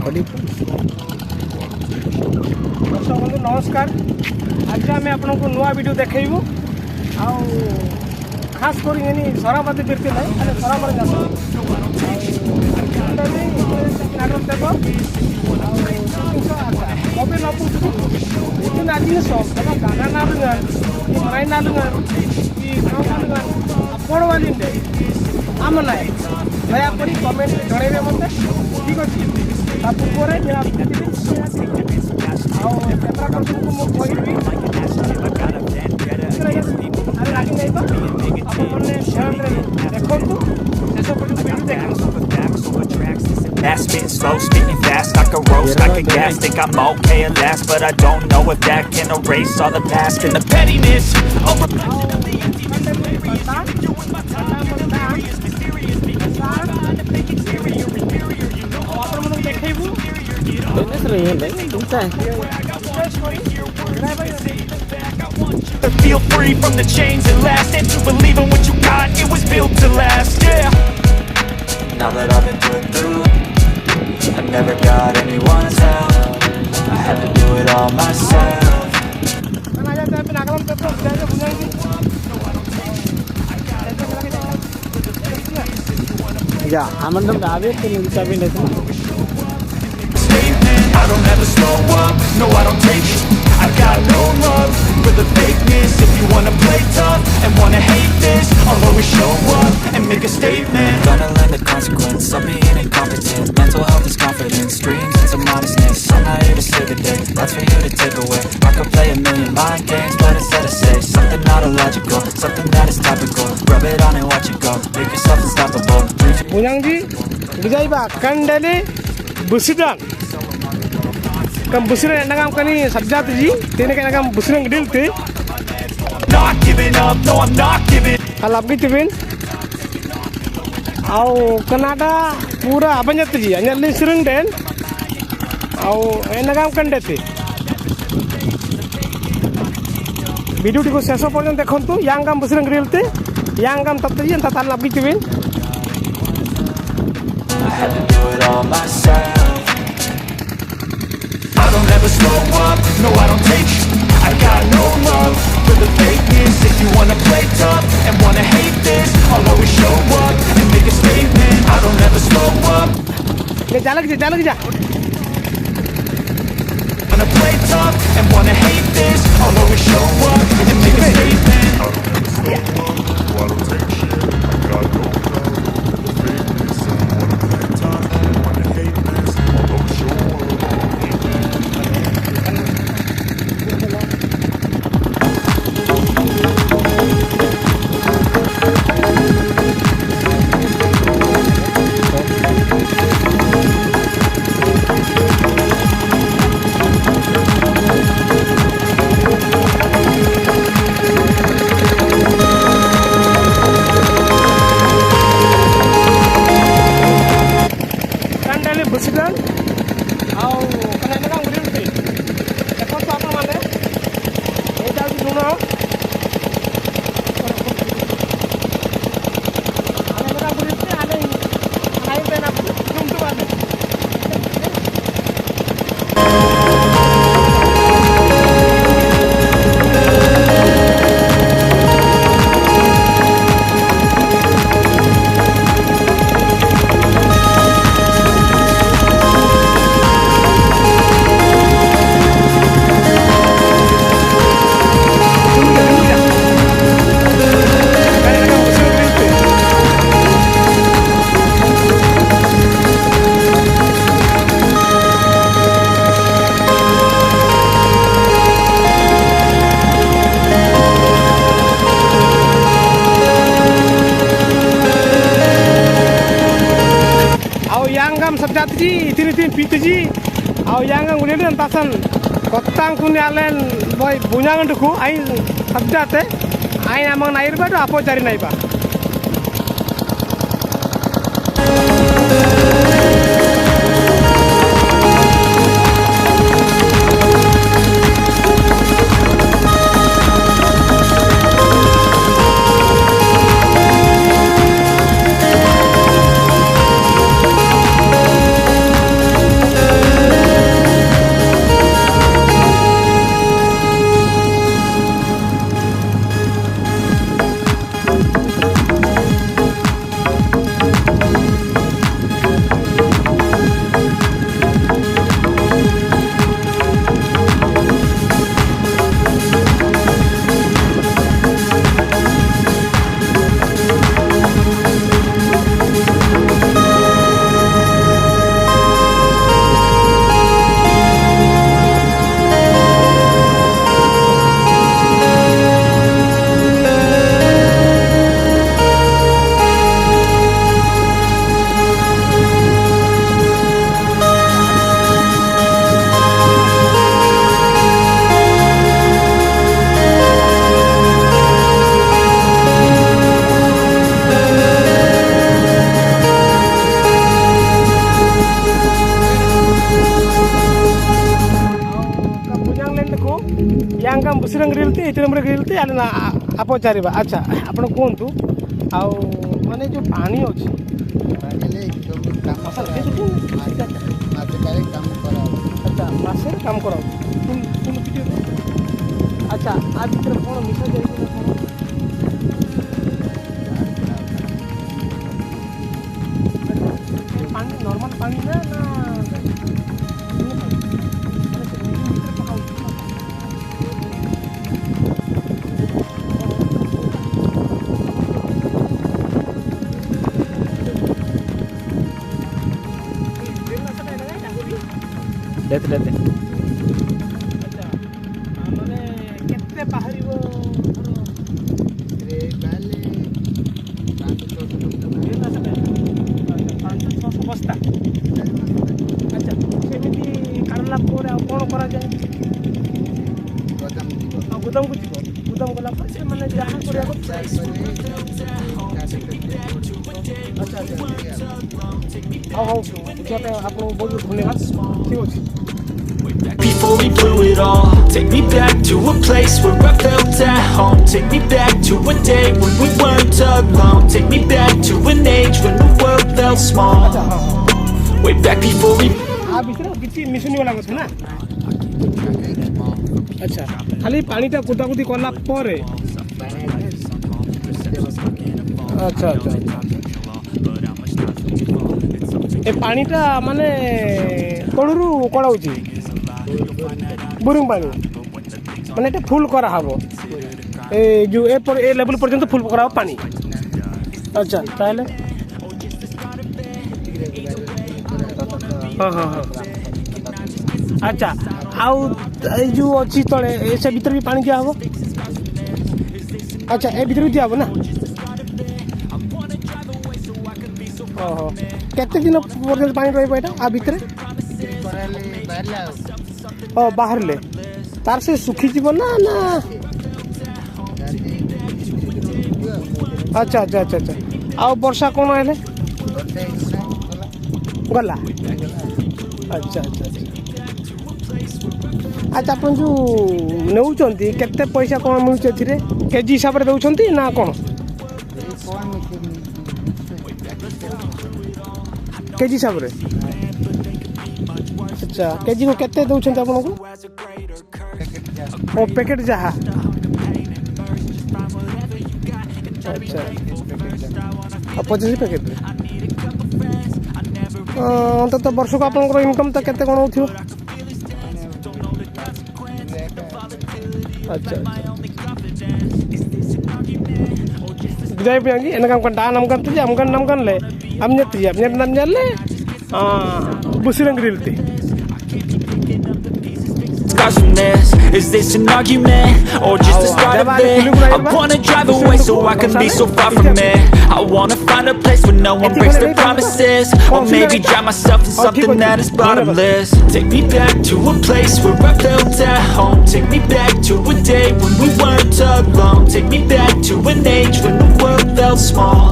दर्शक बंधु नमस्कार। आज आम आपको नुआ वीडियो देखू खास कर सराबादी वृत्ति ना सराबर चाष मोबाइल ना जिन गाना ना लुंगा मराई ना लुंगा आपण वाली आम ना दयाकोरी कमेंट जन मत ठीक अच्छे पूर्व कैमरा पर्सन को मुझे Fast, spitting slow, spitting fast, I can roast, I can gas. Think I'm okay at last, but I don't know if that can erase all the past and the pettiness. A reflection of the empty mysterious. Doing my time, delirious, mysterious. Because I'm trying to make exterior, inferior. You know I'm superior, get on. Feel free from the chains at last, and to believe in what you got, it was built to last, yeah. Now that I've been put through, I never got anyone's help. I had to do it all myself. Yeah, I'm on the I don't ever slow up, no I don't take it. I got no love for the fakeness. If you wanna play tough and wanna hate this, I'll always show up and make a statement. Gonna learn the consequence of being incompetent. Mental health is confidence, dreams and some honestness. I'm not here to save the day, that's for you to take away. I could play a million mind games, but instead I say something not illogical, something that is topical. Rub it on and watch it go, make yourself unstoppable. Bunyanji, bijaiba kandale busidan. Kam busira nagam kani sabjat ji tene ka nagam busira ngdil te not giving up, no I'm not giving. halap gi tibin au kanada pura abanjat ji anyalli sirung den au nagam kandete video ti ko seso porjon dekhontu yangam busira ngdil te yangam tatji anta tal lap gi tibin I had to do it all myself. I don't ever slow up, no I don't take shit. I got no love for the fakeness. If you wanna play tough and wanna hate this, I'll always show up and make a statement. I don't ever slow up. jalak ja Wanna play tough and wanna hate this, I'll always show up and make a statement. I don't ever slow up, no I don't take shit. I got no love for the fakeness. If you wanna play tough and wanna hate this, I'll always show up. busidan au kana nagam ngdil te ekon to apa mane eta di nuno ana nagam ngdil te ana naik pena jum tu mane yangam sabjat ji itin pit ji au yangam ulen tasan kotang kunyalen boy bunyangan duku ai sabjate ai amang nair ba do apo cari nai ba यांका बुसरंग रिलते इतने number रिलते आले ना आप चारिबा अच्छा आपण कोंतु आउ माने जो पानी अछि अच्छा मासे काम करा अच्छा आज भीतर कोन मिसा जाई पानी नॉर्मल पानी ना लेते अच्छा माने केते बाहरिबो रे गाले 500 बस्ता अच्छा सेमिति काढला पोरे आ कोन करा जाय गोदाम को जीवो गोदाम गला पर से माने जाहा करिया को अच्छा आओ छोटे आपको बहुत धन्यवाद ठीक अछि Before we blew it all, take me back to a place where I felt at home. Take me back to a day when we weren't alone. Take me back to an age when the world felt small. Way back before we. आ बिसरा किछि मिसुनी वाला छ ना अच्छा खाली पानीटा कुदाकुदी करला परे अच्छा अच्छा ए पानीटा माने कोडरू कोडाउची बोरिंग पानी माने एटा फुल करा हबो ए जो ए पर ए लेवल पर्यंत फुल करा हबो पानी अच्छा ताले हां अच्छा आउ जो अच्छी तले ऐसे भीतर भी पानी दिया हबो अच्छा ए भीतर भी दिया हबो ना ओहो केते दिन पर्यंत पानी रहबो एटा आ भीतर ओ बाहर ले तार से सुखी जीव ना ना अच्छा अच्छा अच्छा अच्छा आ वर्षा कोन आले गला अच्छा अच्छा अच्छा अपन जो नेउचंती केते पैसा कोन मिलुछ एथिरे केजी हिसाब रे दउछंती ना कोन केजी हिसाब रे अच्छा केजी को केते दउछंती आपन को ओ पैकेट जहा अच्छा आ 25 पैकेट तो वर्ष को आपन इनकम तो केते कोन होथियो अच्छा जय बियांगी एनकम कंटा नाम करते हम नाम ले हम नेत्री अपने नाम ले बुसरंग रिलती Scars from this. Is this an argument or just the start of it? I wanna drive away so I can be so far from it. I wanna find a place where no one breaks their promises, or maybe drown myself in something that is bottomless. Take me back to a place where I felt at home. Take me back to a day when we weren't alone. Take me back to an age when the world felt small.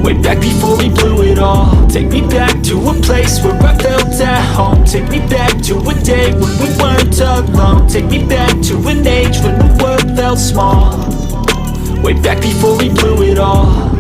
Way back before we blew it all. Take me back to a place where I felt at home. Take me back to a day when we weren't alone. Take me back to an age when the world felt small. Way back before we blew it all.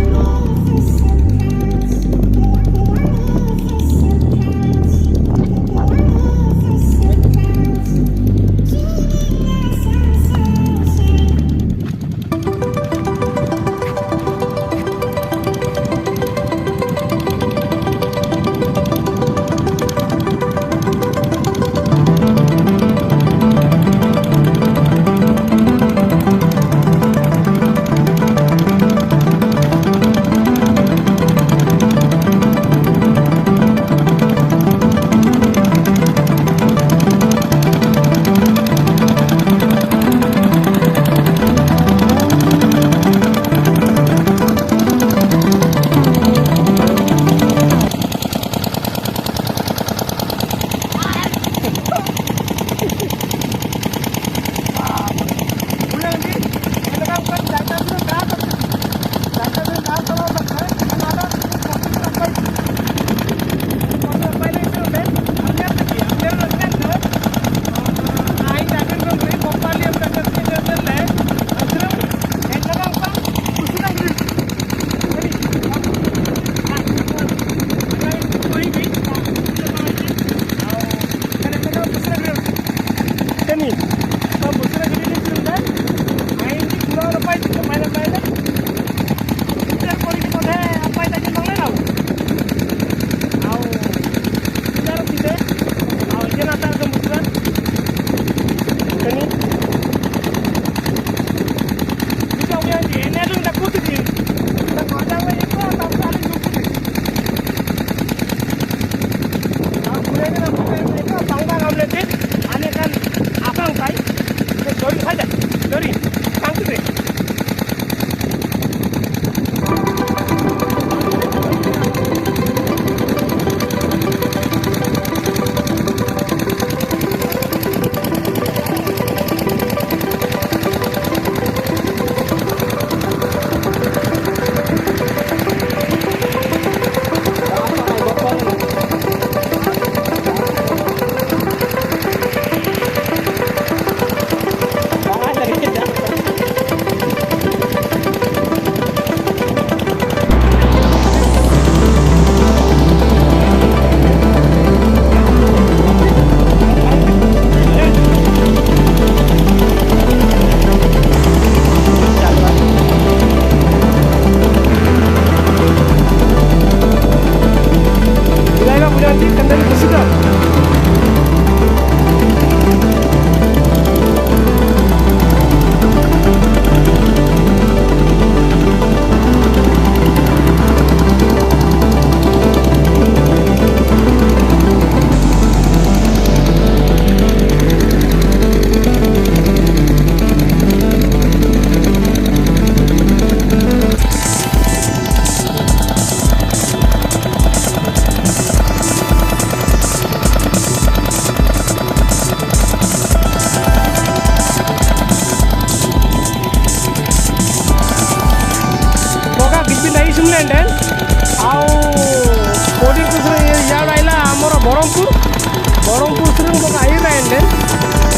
Brahmapur ସୁରଙ୍ଗ ବକା ଆଇଲାଇନ୍ରେ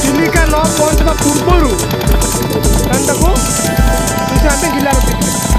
Chilika ନ ପହଞ୍ଚିବା ପୂର୍ବରୁ ତାକୁ ଆମେ ଗିଲା ରଖିଥିଲେ।